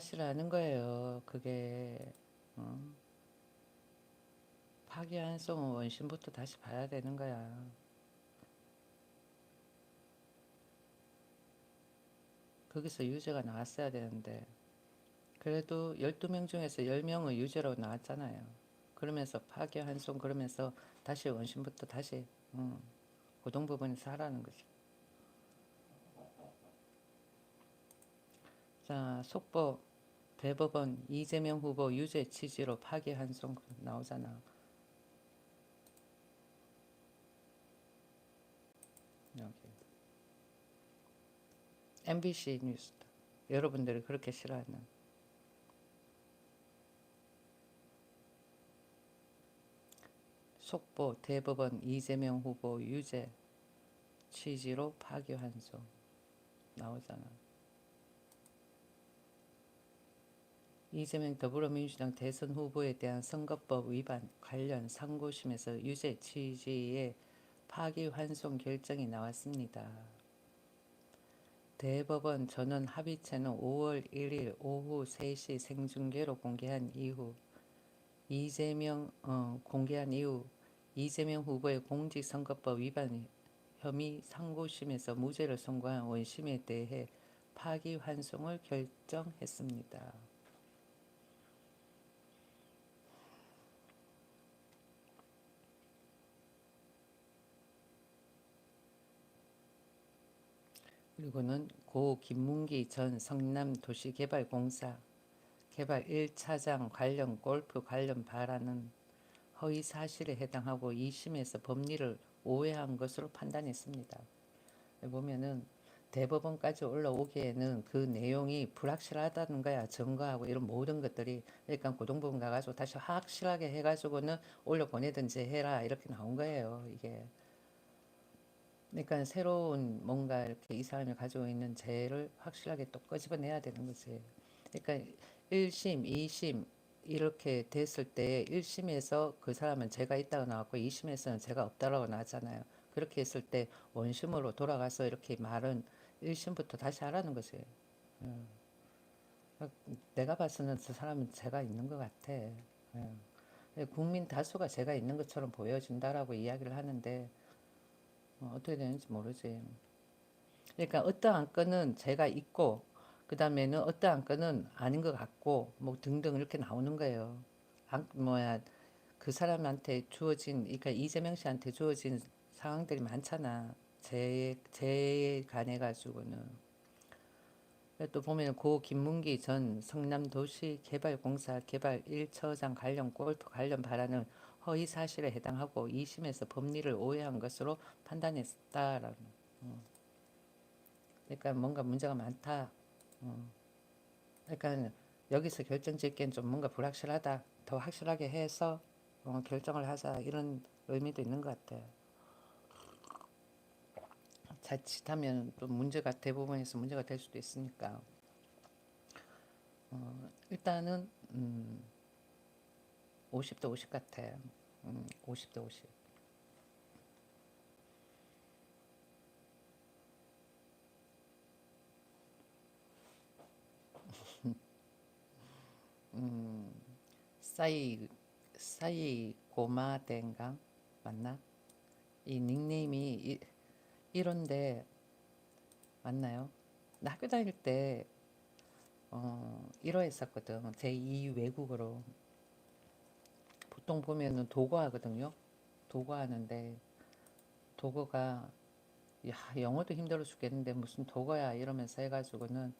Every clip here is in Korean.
하시라는 거예요. 그게 어? 파기환송은 원심부터 다시 봐야 되는 거야. 거기서 유죄가 나왔어야 되는데 그래도 12명 중에서 10명은 유죄로 나왔잖아요. 그러면서 파기환송 그러면서 다시 원심부터 다시 고동 부분에서 하라는 거죠. 자, 속보 대법원 이재명 후보 유죄 취지로 파기환송 나오잖아. 여기 MBC 뉴스다. 여러분들이 그렇게 싫어하는 속보 대법원 이재명 후보 유죄 취지로 파기환송 나오잖아. 이재명 더불어민주당 대선 후보에 대한 선거법 위반 관련 상고심에서 유죄 취지의 파기환송 결정이 나왔습니다. 대법원 전원 합의체는 5월 1일 오후 3시 생중계로 공개한 이후 이재명 후보의 공직선거법 위반 혐의 상고심에서 무죄를 선고한 원심에 대해 파기환송을 결정했습니다. 그리고는 고 김문기 전 성남도시개발공사 개발 1차장 관련 골프 관련 발언은 허위 사실에 해당하고 2심에서 법리를 오해한 것으로 판단했습니다. 보면은 대법원까지 올라오기에는 그 내용이 불확실하다는 거야. 증거하고 이런 모든 것들이. 그러니까 고등법원 가가지고 다시 확실하게 해가지고는 올려보내든지 해라 이렇게 나온 거예요. 이게. 그러니까 새로운 뭔가 이렇게 이 사람이 가지고 있는 죄를 확실하게 또 끄집어내야 되는 거지. 그러니까 1심, 2심 이렇게 됐을 때 1심에서 그 사람은 죄가 있다고 나왔고 2심에서는 죄가 없다고 나왔잖아요. 그렇게 했을 때 원심으로 돌아가서 이렇게 말은 1심부터 다시 하라는 거지. 음. 내가 봐서는 저 사람은 죄가 있는 것 같아. 국민 다수가 죄가 있는 것처럼 보여준다라고 이야기를 하는데 어떻게 되는지 모르지. 그러니까 어떠한 건은 죄가 있고 그 다음에는 어떠한 건은 아닌 것 같고 뭐 등등 이렇게 나오는 거예요. 그 사람한테 주어진 그러니까 이재명 씨한테 주어진 상황들이 많잖아. 죄에 관해 가지고는. 또 보면 고 김문기 전 성남도시개발공사 개발 1처장 관련 골프 관련 발언은 허위 사실에 해당하고 2심에서 법리를 오해한 것으로 판단했다라는. 그러니까 뭔가 문제가 많다. 그러니까 여기서 결정 짓기엔 좀 뭔가 불확실하다. 더 확실하게 해서 결정을 하자 이런 의미도 있는 것 같아요. 자칫하면 또 문제가 대부분에서 문제가 될 수도 있으니까 일단은 50대 50 같아요. 50대 50. 싸이 싸이 고마덴가 맞나? 이 닉네임이 이런데 맞나요? 나 학교 다닐 때 1호 했었거든. 제2 외국어로. 보통 보면은 독어 하거든요. 독어 하는데 독어가 야 영어도 힘들어 죽겠는데 무슨 독어야 이러면서 해가지고는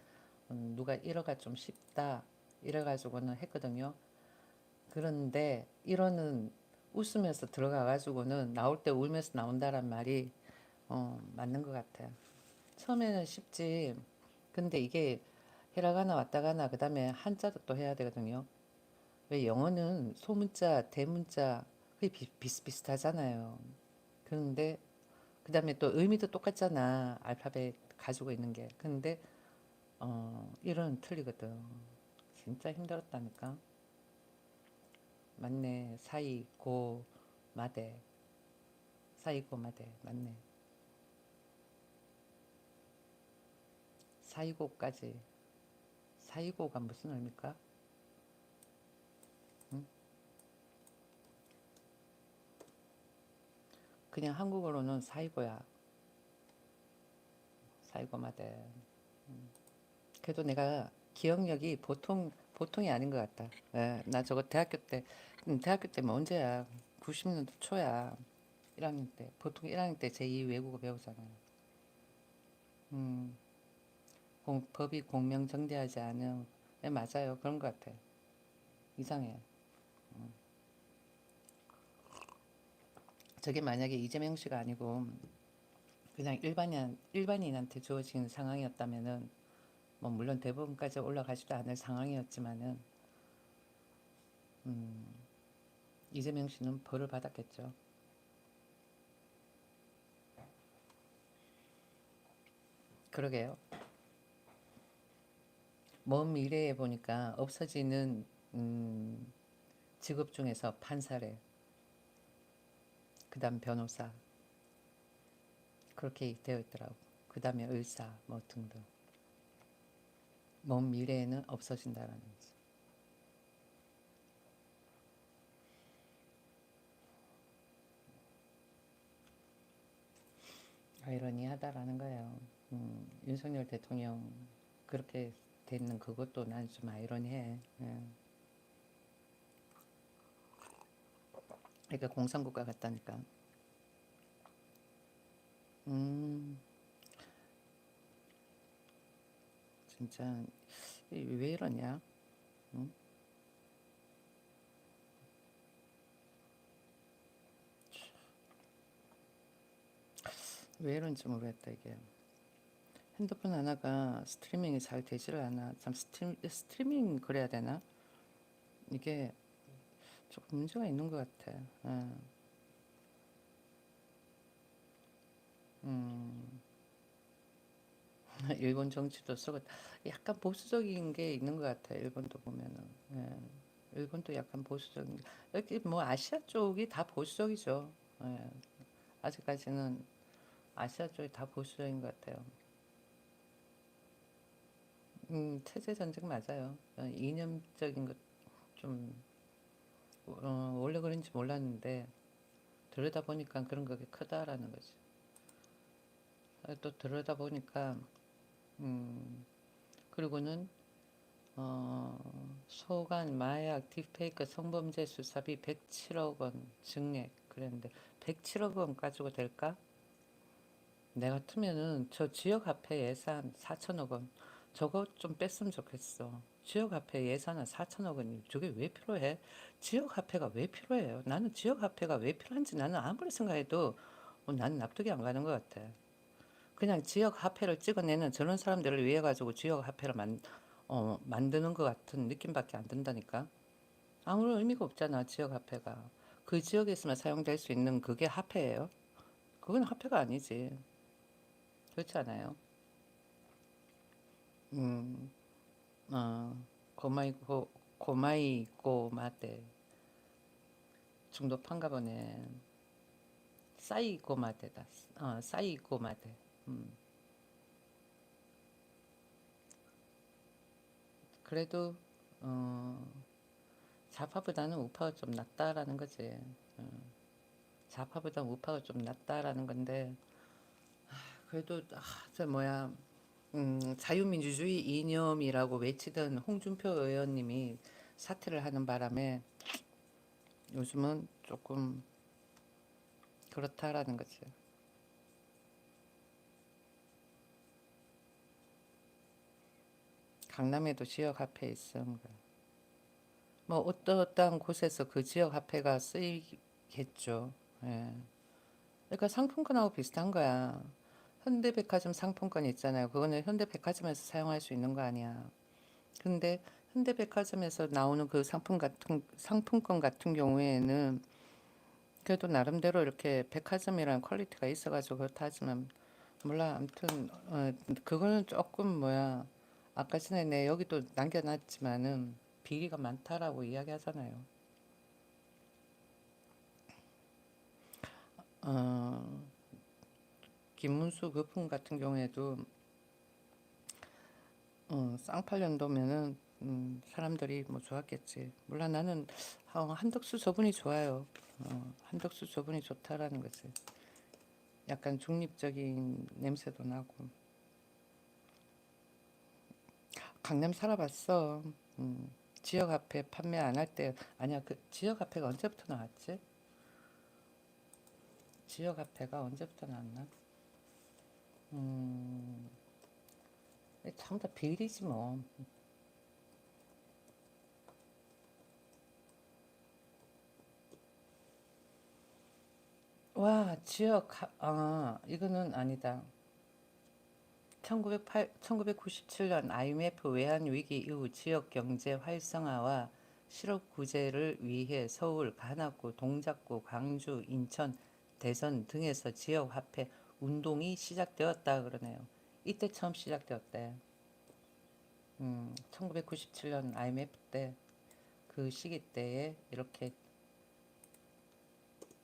누가 1어가 좀 쉽다 이래가지고는 했거든요. 그런데 1어는 웃으면서 들어가가지고는 나올 때 울면서 나온다란 말이 맞는 것 같아요. 처음에는 쉽지. 근데 이게 히라가나 왔다가나 그 다음에 한자도 또 해야 되거든요. 왜 영어는 소문자, 대문자 그게 비슷비슷하잖아요. 그런데 그 다음에 또 의미도 똑같잖아. 알파벳 가지고 있는 게. 근데 이런 틀리거든. 진짜 힘들었다니까. 맞네. 사이 고 마대. 사이 고 마대. 맞네. 사이고까지. 사이고가 무슨 의미일까? 응? 그냥 한국어로는 사이고야. 사이고마대. 그래도 내가 기억력이 보통이 아닌 것 같다. 예, 나 저거 대학교 때면 언제야? 90년도 초야. 1학년 때. 보통 1학년 때 제2 외국어 배우잖아요. 음, 법이 공명정대하지 않은. 예, 맞아요. 그런 것 같아. 이상해. 저게 만약에 이재명 씨가 아니고 그냥 일반인한테 주어진 상황이었다면은 뭐 물론 대법원까지 올라가지도 않을 상황이었지만은 음, 이재명 씨는 벌을 받았겠죠. 그러게요. 먼 미래에 보니까 없어지는 직업 중에서 판사래, 그다음 변호사 그렇게 되어 있더라고. 그다음에 의사 뭐 등등. 먼 미래에는 없어진다라는 거지. 아이러니하다라는 거예요. 윤석열 대통령 그렇게 되는 그것도 난 좀 아이러니해. 예. 그러니까 공산국가 같다니까. 음, 진짜 왜 이러냐? 응? 왜 이런지 모르겠다 이게. 핸드폰 하나가 스트리밍이 잘 되지를 않아. 참 스트리밍 그래야 되나? 이게 조금 문제가 있는 것 같아. 예. 음, 일본 정치도 쓰고 약간 보수적인 게 있는 것 같아. 일본도 보면은. 예. 일본도 약간 보수적인. 이렇게 뭐 아시아 쪽이 다 보수적이죠. 예. 아직까지는 아시아 쪽이 다 보수적인 것 같아요. 체제 전쟁 맞아요. 이념적인 것 좀 원래 그런지 몰랐는데 들여다 보니까 그런 게 크다라는 거지. 또 들여다 보니까 음, 그리고는 어, 소관, 마약, 딥페이크 성범죄 수사비 107억 원 증액 그랬는데 107억 원 가지고 될까? 내 같으면은 저 지역화폐 예산 4천억 원 저거 좀 뺐으면 좋겠어. 지역화폐 예산은 4천억 원이 저게 왜 필요해? 지역화폐가 왜 필요해요? 나는 지역화폐가 왜 필요한지 나는 아무리 생각해도 나는 납득이 안 가는 것 같아. 그냥 지역화폐를 찍어내는 저런 사람들을 위해 가지고 지역화폐를 만드는 것 같은 느낌밖에 안 든다니까. 아무런 의미가 없잖아 지역화폐가. 그 지역에서만 사용될 수 있는 그게 화폐예요? 그건 화폐가 아니지. 그렇지 않아요? 음, 어, 고마이고, 고마이고 마테. 중도판가 보네. 싸이고 마테다. 싸이고 마테. 음, 그래도, 어, 좌파보다는 우파가 좀 낫다라는 거지. 좌파보다 우파가 좀 낫다라는 건데, 그래도, 저 뭐야, 자유민주주의 이념이라고 외치던 홍준표 의원님이 사퇴를 하는 바람에 요즘은 조금 그렇다라는 거지. 강남에도 지역 화폐 있음. 뭐 어떠한 곳에서 그 지역 화폐가 쓰이겠죠. 예. 그러니까 상품권하고 비슷한 거야. 현대백화점 상품권 있잖아요. 그거는 현대백화점에서 사용할 수 있는 거 아니야. 근데 현대백화점에서 나오는 그 상품권 같은 경우에는 그래도 나름대로 이렇게 백화점이라는 퀄리티가 있어가지고 그렇다 하지만 몰라. 아무튼 그거는 조금 뭐야. 아까 전에 내 여기도 남겨놨지만은 비리가 많다라고 이야기하잖아요. 어, 김문수 그분 같은 경우에도 쌍팔년도면은 사람들이 뭐 좋았겠지. 물론 나는 한덕수 저분이 좋아요. 한덕수 저분이 좋다라는 거지. 약간 중립적인 냄새도 나고. 강남 살아봤어. 지역 화폐 판매 안 할 때, 아니야, 그 지역 화폐가 언제부터 나왔지? 지역 화폐가 언제부터 나왔나? 전부 다 비리지 뭐. 와, 이거는 아니다. 1997년 IMF 외환위기 이후 지역 경제 활성화와 실업 구제를 위해 서울, 관악구, 동작구, 광주, 인천, 대선 등에서 지역 화폐 운동이 시작되었다 그러네요. 이때 처음 시작되었대. 1997년 IMF 때 그 시기 때에 이렇게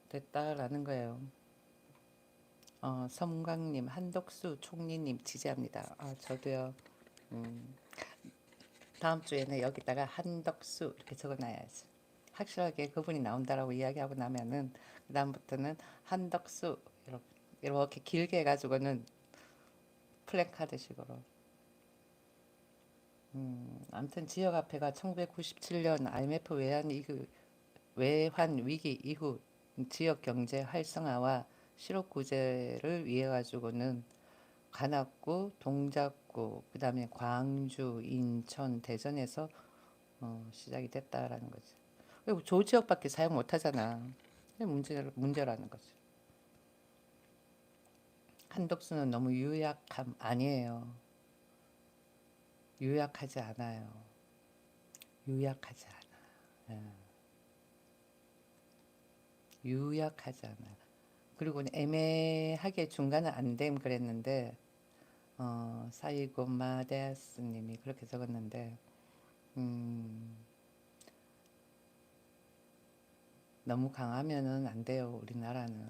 됐다라는 거예요. 섬광님, 한덕수 총리님 지지합니다. 저도요. 다음 주에는 여기다가 한덕수 이렇게 적어놔야지. 확실하게 그분이 나온다라고 이야기하고 나면은 그 다음부터는 한덕수 이렇게 길게 해가지고는 플래카드식으로. 아무튼 지역 화폐가 1997년 IMF 외환 위기 이후 지역 경제 활성화와 실업 구제를 위해 가지고는 관악구, 동작구, 그다음에 광주, 인천, 대전에서 시작이 됐다라는 거지. 그리고 조지역밖에 사용 못 하잖아. 그게 문제라는 거지. 한덕수는 너무 유약함 아니에요. 유약하지 않아요. 유약하지 않아. 유약하지 않아. 그리고 애매하게 중간은 안 됨 그랬는데 사이고 마데스님이 그렇게 적었는데 음, 너무 강하면은 안 돼요. 우리나라는.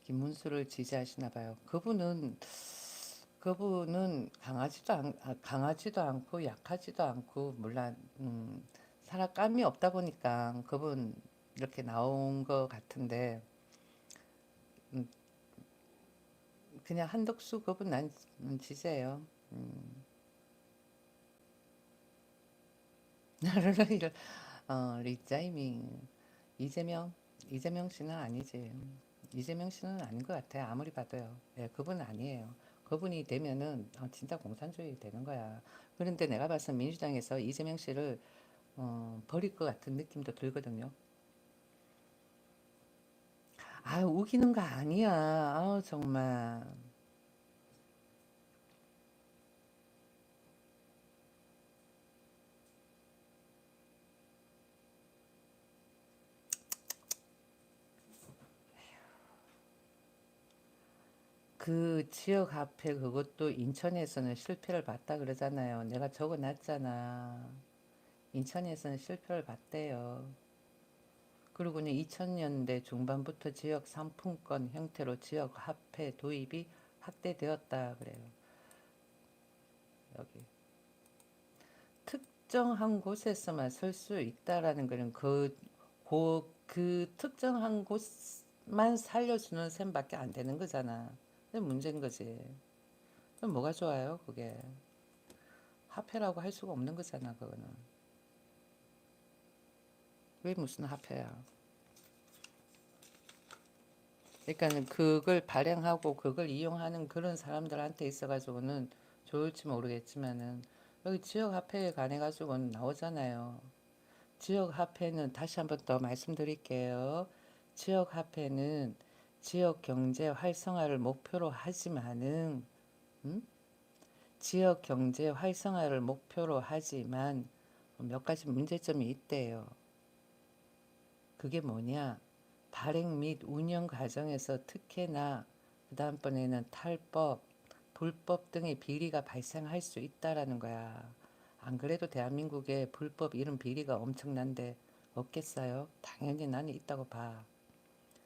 김문수를 지지하시나 봐요. 그분은 강하지도 않고 약하지도 않고 몰라 사람감이 없다 보니까 그분 이렇게 나온 것 같은데 음, 그냥 한덕수 그분 난 지지해요. 리자이밍 이재명 이재명 씨는 아니지. 이재명 씨는 아닌 것 같아요. 아무리 봐도요. 예, 그분은 아니에요. 그분이 되면은 진짜 공산주의 되는 거야. 그런데 내가 봤을 때 민주당에서 이재명 씨를 버릴 것 같은 느낌도 들거든요. 우기는 거 아니야. 정말. 그 지역 화폐 그것도 인천에서는 실패를 봤다 그러잖아요. 내가 적어놨잖아. 인천에서는 실패를 봤대요. 그리고는 2000년대 중반부터 지역 상품권 형태로 지역 화폐 도입이 확대되었다 그래요. 여기 특정한 곳에서만 쓸 수 있다라는 거는 그 특정한 곳만 살려주는 셈밖에 안 되는 거잖아. 그게 문제인 거지. 그럼 뭐가 좋아요, 그게? 화폐라고 할 수가 없는 거잖아, 그거는. 왜 무슨 화폐야? 그러니까는 그걸 발행하고 그걸 이용하는 그런 사람들한테 있어가지고는 좋을지 모르겠지만은 여기 지역 화폐에 관해 가지고는 나오잖아요. 지역 화폐는 다시 한번 더 말씀드릴게요. 지역 화폐는 지역 경제 활성화를 목표로 하지만은 음? 지역 경제 활성화를 목표로 하지만 몇 가지 문제점이 있대요. 그게 뭐냐? 발행 및 운영 과정에서 특혜나 그다음번에는 탈법, 불법 등의 비리가 발생할 수 있다라는 거야. 안 그래도 대한민국에 불법 이런 비리가 엄청난데 없겠어요? 당연히 나는 있다고 봐.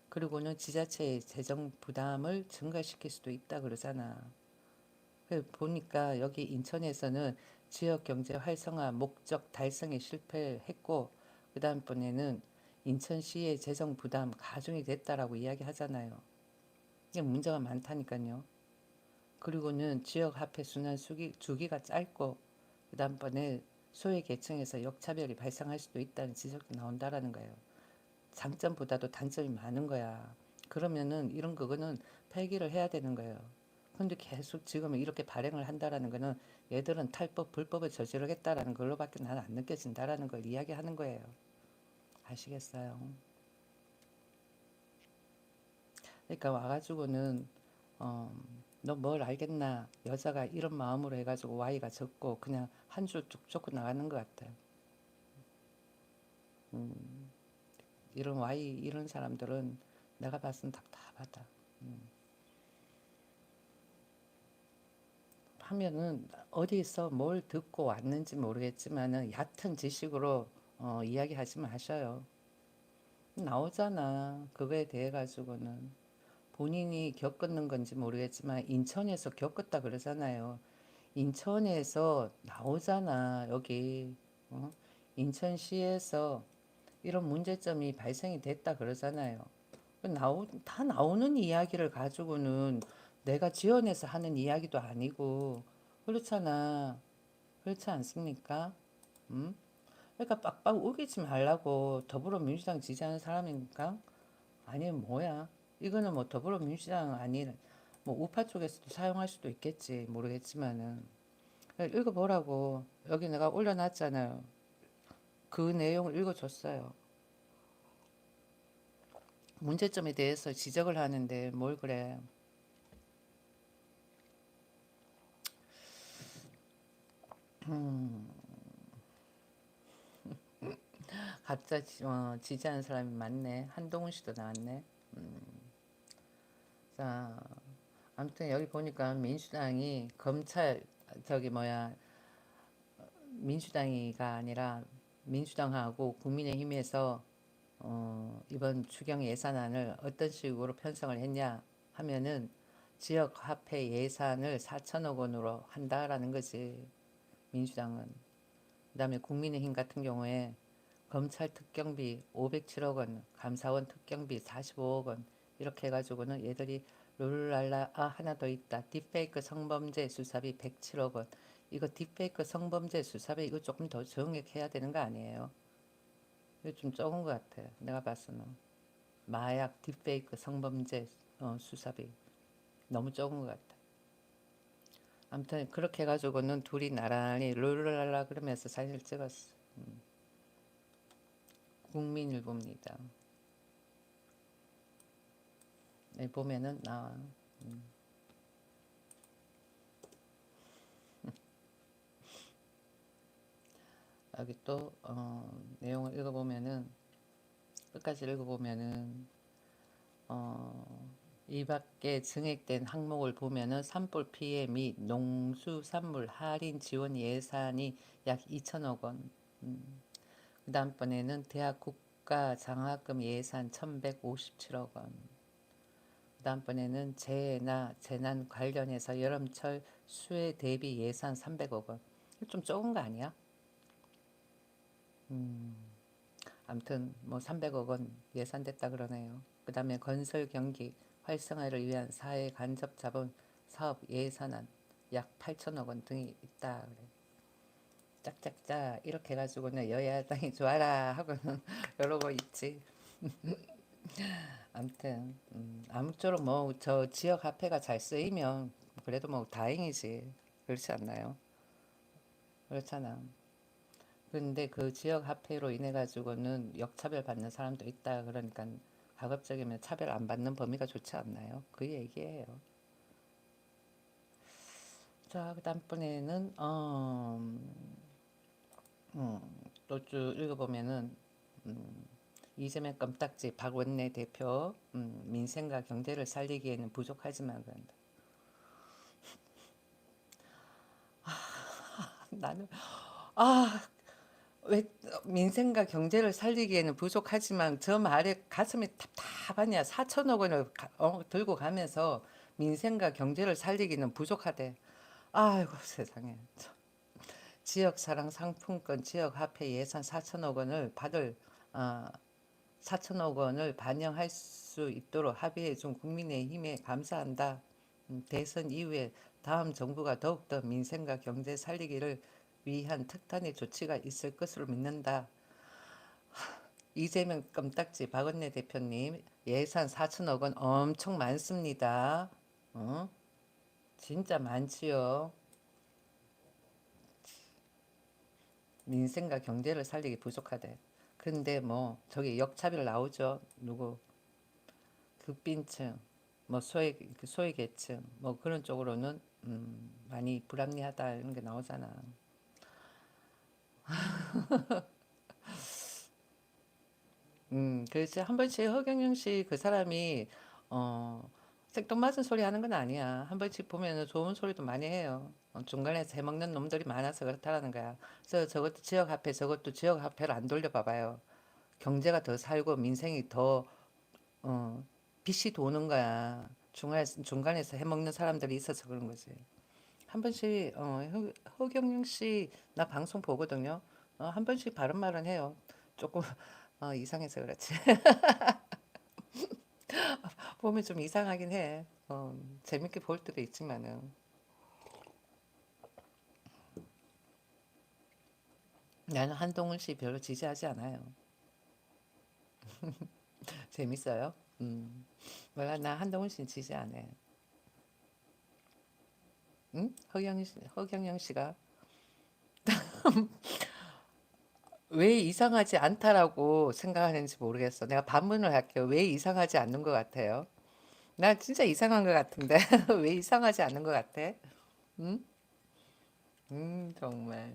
그리고는 지자체의 재정 부담을 증가시킬 수도 있다 그러잖아. 보니까 여기 인천에서는 지역 경제 활성화 목적 달성에 실패했고 그 다음번에는 인천시의 재정 부담 가중이 됐다라고 이야기하잖아요. 이게 문제가 많다니까요. 그리고는 지역 화폐 순환 주기가 짧고 그 다음번에 소외계층에서 역차별이 발생할 수도 있다는 지적도 나온다라는 거예요. 장점보다도 단점이 많은 거야. 그러면은 이런 그거는 폐기를 해야 되는 거예요. 근데 계속 지금 이렇게 발행을 한다라는 거는 얘들은 탈법, 불법을 저지르겠다라는 걸로밖에 나는 안 느껴진다라는 걸 이야기하는 거예요. 아시겠어요? 그러니까 와가지고는 너 뭘 알겠나? 여자가 이런 마음으로 해가지고 Y가 적고 그냥 한 줄 쭉 쫓고 나가는 것 같아요. 이런 Y 이런 사람들은 내가 봤을 땐 답답하다. 하면은 어디서 뭘 듣고 왔는지 모르겠지만은 얕은 지식으로 이야기하지 마셔요. 나오잖아. 그거에 대해 가지고는 본인이 겪었는 건지 모르겠지만 인천에서 겪었다 그러잖아요. 인천에서 나오잖아. 여기 인천시에서 이런 문제점이 발생이 됐다 그러잖아요. 다 나오는 이야기를 가지고는 내가 지어내서 하는 이야기도 아니고 그렇잖아. 그렇지 않습니까? 음? 그러니까 빡빡 우기지 말라고 더불어민주당 지지하는 사람이니까 아니면 뭐야? 이거는 뭐 더불어민주당 아닌 뭐 우파 쪽에서도 사용할 수도 있겠지 모르겠지만은 읽어보라고 여기 내가 올려놨잖아요. 그 내용을 읽어줬어요. 문제점에 대해서 지적을 하는데 뭘 그래? 각자 지지하는 사람이 많네. 한동훈 씨도 나왔네. 자, 아무튼 여기 보니까 민주당이 검찰 저기 뭐야 민주당이가 아니라 민주당하고 국민의힘에서 이번 추경 예산안을 어떤 식으로 편성을 했냐 하면은 지역 화폐 예산을 4천억 원으로 한다라는 거지. 민주당은. 그다음에 국민의힘 같은 경우에 검찰 특경비 507억 원, 감사원 특경비 45억 원 이렇게 해가지고는 얘들이 룰랄라 하나 더 있다. 딥페이크 성범죄 수사비 107억 원. 이거 딥페이크 성범죄 수사비 이거 조금 더 정액해야 되는 거 아니에요? 이거 좀 적은 것 같아. 내가 봤어는 마약 딥페이크 성범죄 수사비 너무 적은 것 같아. 아무튼 그렇게 해가지고는 둘이 나란히 룰랄라 그러면서 사진을 찍었어. 국민일보입니다. 네, 보면은 나와. 여기 또 내용을 읽어보면은 끝까지 읽어보면은 이 밖에 증액된 항목을 보면은 산불 피해 및 농수산물 할인 지원 예산이 약 2천억 원. 그 다음번에는 대학 국가 장학금 예산 1,157억 원. 그 다음번에는 재해나 재난 관련해서 여름철 수해 대비 예산 300억 원. 좀 적은 거 아니야? 아무튼 뭐 300억 원 예산됐다 그러네요. 그 다음에 건설 경기 활성화를 위한 사회 간접 자본 사업 예산안 약 8천억 원 등이 있다 그래. 짝짝짝 이렇게 해가지고는 여야당이 좋아라 하고는 이러고 있지. 아무튼 아무쪼록 뭐 저 지역 화폐가 잘 쓰이면 그래도 뭐 다행이지. 그렇지 않나요? 그렇잖아. 근데 그 지역 화폐로 인해 가지고는 역차별 받는 사람도 있다. 그러니까 가급적이면 차별 안 받는 범위가 좋지 않나요? 그 얘기예요. 자, 그다음번에는 또 쭉 읽어보면은 이재명 껌딱지 박원내 대표 민생과 경제를 살리기에는 부족하지만 그런다. 나는 왜 민생과 경제를 살리기에는 부족하지만 저 말에 가슴이 답답하냐. 4천억 원을 들고 가면서 민생과 경제를 살리기는 부족하대. 아이고 세상에. 지역사랑 상품권 지역화폐 예산 4천억 원을 받을 어, 4천억 원을 반영할 수 있도록 합의해준 국민의힘에 감사한다. 대선 이후에 다음 정부가 더욱더 민생과 경제 살리기를 위한 특단의 조치가 있을 것으로 믿는다. 이재명 껌딱지 박원내 대표님 예산 4천억 원 엄청 많습니다. 어? 진짜 많지요. 민생과 경제를 살리기 부족하대. 근데 뭐 저기 역차별 나오죠. 누구 극빈층, 뭐 소외계층, 뭐 그런 쪽으로는 많이 불합리하다 이런 게 나오잖아. 그래서 한 번씩 허경영 씨 그 사람이 어 생뚱맞은 소리 하는 건 아니야. 한 번씩 보면은 좋은 소리도 많이 해요. 중간에서 해먹는 놈들이 많아서 그렇다라는 거야. 그래서 저것도 지역화폐, 저것도 지역화폐를 안 돌려봐봐요. 경제가 더 살고 민생이 더 어, 빛이 도는 거야. 중간에서 해먹는 사람들이 있어서 그런 거지. 한 번씩 허경영 씨 나 방송 보거든요. 한 번씩 바른 말은 해요. 조금 이상해서 그렇지. 보면 좀 이상하긴 해. 재밌게 볼 때도 있지만은 나는 한동훈 씨 별로 지지하지 않아요. 재밌어요. 몰라 나 한동훈 씨 지지 안 해. 응? 허경영 씨가 왜 이상하지 않다라고 생각하는지 모르겠어. 내가 반문을 할게요. 왜 이상하지 않는 것 같아요? 나 진짜 이상한 것 같은데 왜 이상하지 않는 것 같아? 응? 정말.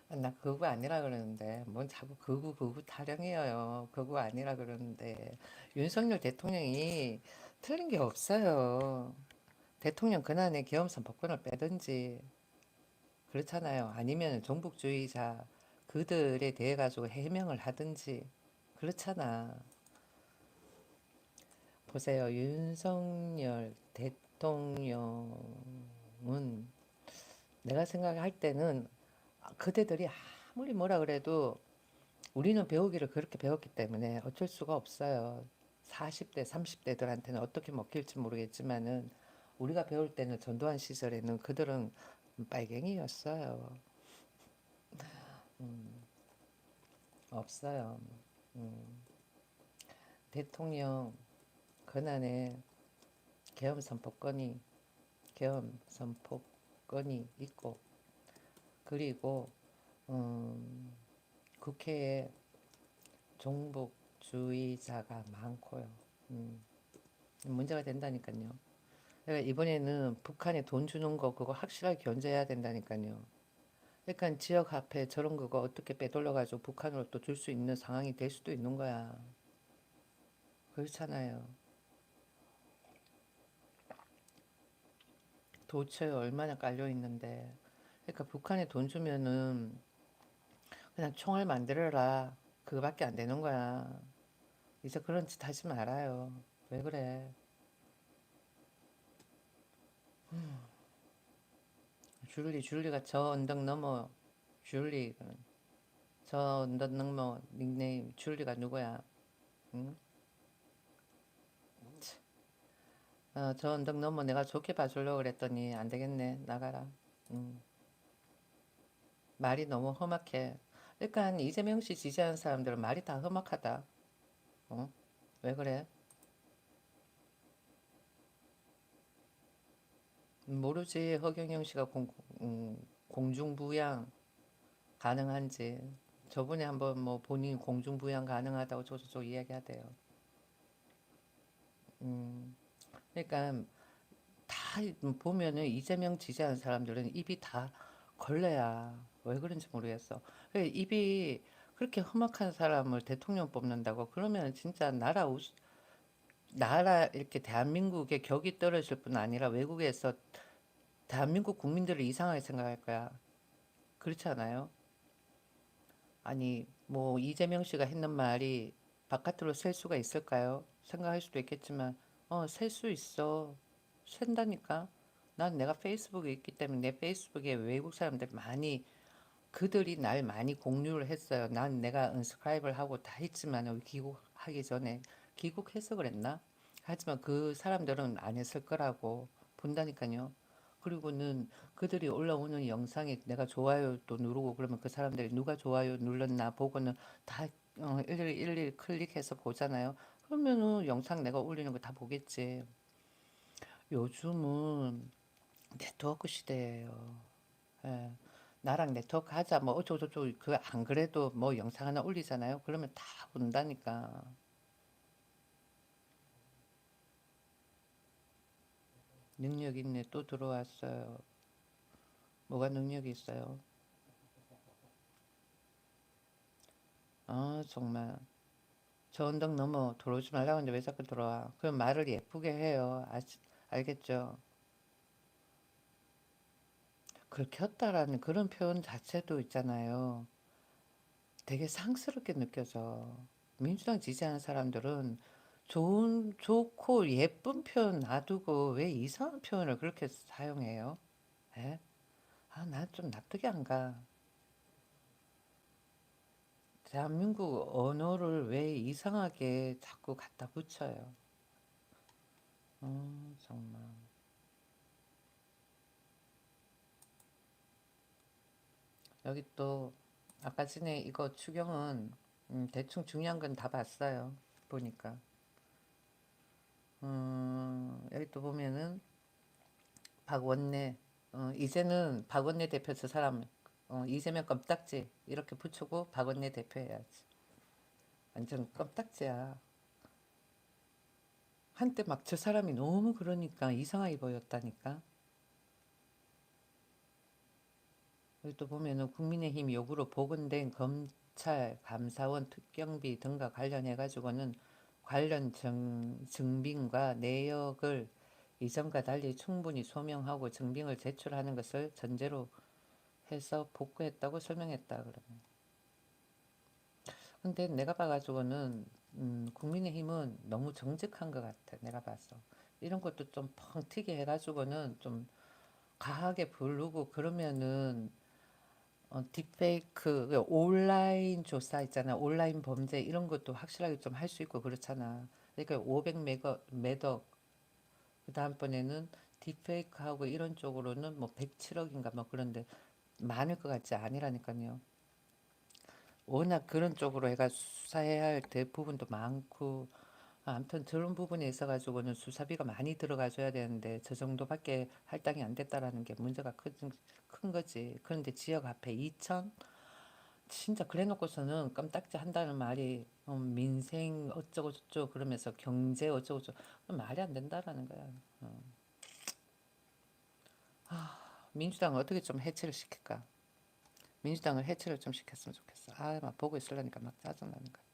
나 그거 아니라 그러는데 뭔 자꾸 그거 타령이에요. 그거 아니라 그러는데 윤석열 대통령이 틀린 게 없어요. 대통령 권한에 계엄선 법권을 빼든지 그렇잖아요. 아니면 종북주의자 그들에 대해 가지고 해명을 하든지 그렇잖아. 보세요. 윤석열 대통령은 내가 생각할 때는 그대들이 아무리 뭐라 그래도 우리는 배우기를 그렇게 배웠기 때문에 어쩔 수가 없어요. 40대, 30대들한테는 어떻게 먹힐지 모르겠지만은 우리가 배울 때는 전두환 시절에는 그들은 빨갱이였어요. 없어요. 음, 대통령 권한에 계엄 선포권이 계엄 선포권이 있고 그리고 음, 국회에 종북주의자가 많고요. 음, 문제가 된다니까요. 그러니까 이번에는 북한에 돈 주는 거 그거 확실하게 견제해야 된다니까요. 그러니까 지역 화폐 저런 그거 어떻게 빼돌려가지고 북한으로 또 줄 수 있는 상황이 될 수도 있는 거야. 그렇잖아요. 도처에 얼마나 깔려 있는데. 그러니까 북한에 돈 주면은 그냥 총을 만들어라. 그거밖에 안 되는 거야. 이제 그런 짓 하지 말아요. 왜 그래? 줄리가 저 언덕 넘어 줄리 저 언덕 넘어 닉네임 줄리가 누구야? 응? 저 언덕 넘어 내가 좋게 봐주려고 그랬더니 안 되겠네. 나가라. 응. 말이 너무 험악해. 그러니까 이재명 씨 지지하는 사람들은 말이 다 험악하다. 어? 왜 그래? 모르지. 허경영 씨가 공중부양 가능한지. 저번에 한번 뭐 본인 공중부양 가능하다고 저저저 이야기하대요. 음, 그러니까 다 보면은 이재명 지지하는 사람들은 입이 다 걸레야. 왜 그런지 모르겠어. 입이 그렇게 험악한 사람을 대통령 뽑는다고 그러면 진짜 나라 이렇게 대한민국의 격이 떨어질 뿐 아니라 외국에서 대한민국 국민들을 이상하게 생각할 거야. 그렇지 않아요? 아니, 뭐 이재명 씨가 했는 말이 바깥으로 셀 수가 있을까요? 생각할 수도 있겠지만, 셀 수 있어. 샌다니까. 난 내가 페이스북에 있기 때문에 내 페이스북에 외국 사람들 많이 그들이 날 많이 공유를 했어요. 난 내가 은스크라이브를 하고 다 했지만 귀국하기 전에 귀국해서 그랬나? 하지만 그 사람들은 안 했을 거라고 본다니까요. 그리고는 그들이 올라오는 영상에 내가 좋아요도 누르고 그러면 그 사람들이 누가 좋아요 눌렀나 보고는 다 일일이 클릭해서 보잖아요. 그러면은 영상 내가 올리는 거 다 보겠지. 요즘은 네트워크 시대예요. 예. 나랑 네트워크 하자 뭐 어쩌고저쩌고 그 안 그래도 뭐 영상 하나 올리잖아요. 그러면 다 본다니까. 능력 있네. 또 들어왔어요. 뭐가 능력이 있어요? 아 정말 저 언덕 넘어 들어오지 말라고 하는데 왜 자꾸 들어와? 그럼 말을 예쁘게 해요. 알겠죠? 긁혔다라는 그런 표현 자체도 있잖아요. 되게 상스럽게 느껴져. 민주당 지지하는 사람들은 좋고 예쁜 표현 놔두고 왜 이상한 표현을 그렇게 사용해요? 에? 아, 난 좀 납득이 안 가. 대한민국 언어를 왜 이상하게 자꾸 갖다 붙여요? 정말. 여기 또, 아까 전에 이거 추경은, 대충 중요한 건 다 봤어요. 보니까. 여기 또 보면은, 박원내, 이제는 박원내 대표 저 사람, 이재명 껌딱지, 이렇게 붙이고 박원내 대표 해야지. 완전 껌딱지야. 한때 막 저 사람이 너무 그러니까 이상하게 보였다니까. 여기 또 보면은 국민의힘 요구로 복원된 검찰 감사원 특경비 등과 관련해 가지고는 관련 증빙과 내역을 이전과 달리 충분히 소명하고 증빙을 제출하는 것을 전제로 해서 복구했다고 설명했다 그러면. 근데 내가 봐가지고는 국민의힘은 너무 정직한 것 같아. 내가 봐서 이런 것도 좀 펑 튀게 해가지고는 좀 과하게 부르고 그러면은 딥페이크 온라인 조사 있잖아. 온라인 범죄 이런 것도 확실하게 좀 할 수 있고 그렇잖아. 그러니까 500매덕 그 다음번에는 딥페이크하고 이런 쪽으로는 뭐 107억인가 뭐 그런데 많을 것 같지 아니라니까요. 워낙 그런 쪽으로 해가 수사해야 할 부분도 많고 아무튼 저런 부분에 있어 가지고는 수사비가 많이 들어가줘야 되는데 저 정도밖에 할당이 안 됐다라는 게 문제가 큰 거지. 그런데 지역 화폐 2천 진짜 그래 놓고서는 껌딱지 한다는 말이 민생 어쩌고 저쩌고 그러면서 경제 어쩌고 저쩌고 말이 안 된다라는 거야. 어. 민주당을 어떻게 좀 해체를 시킬까? 민주당을 해체를 좀 시켰으면 좋겠어. 아, 막 보고 있으려니까 막 짜증나는 거야.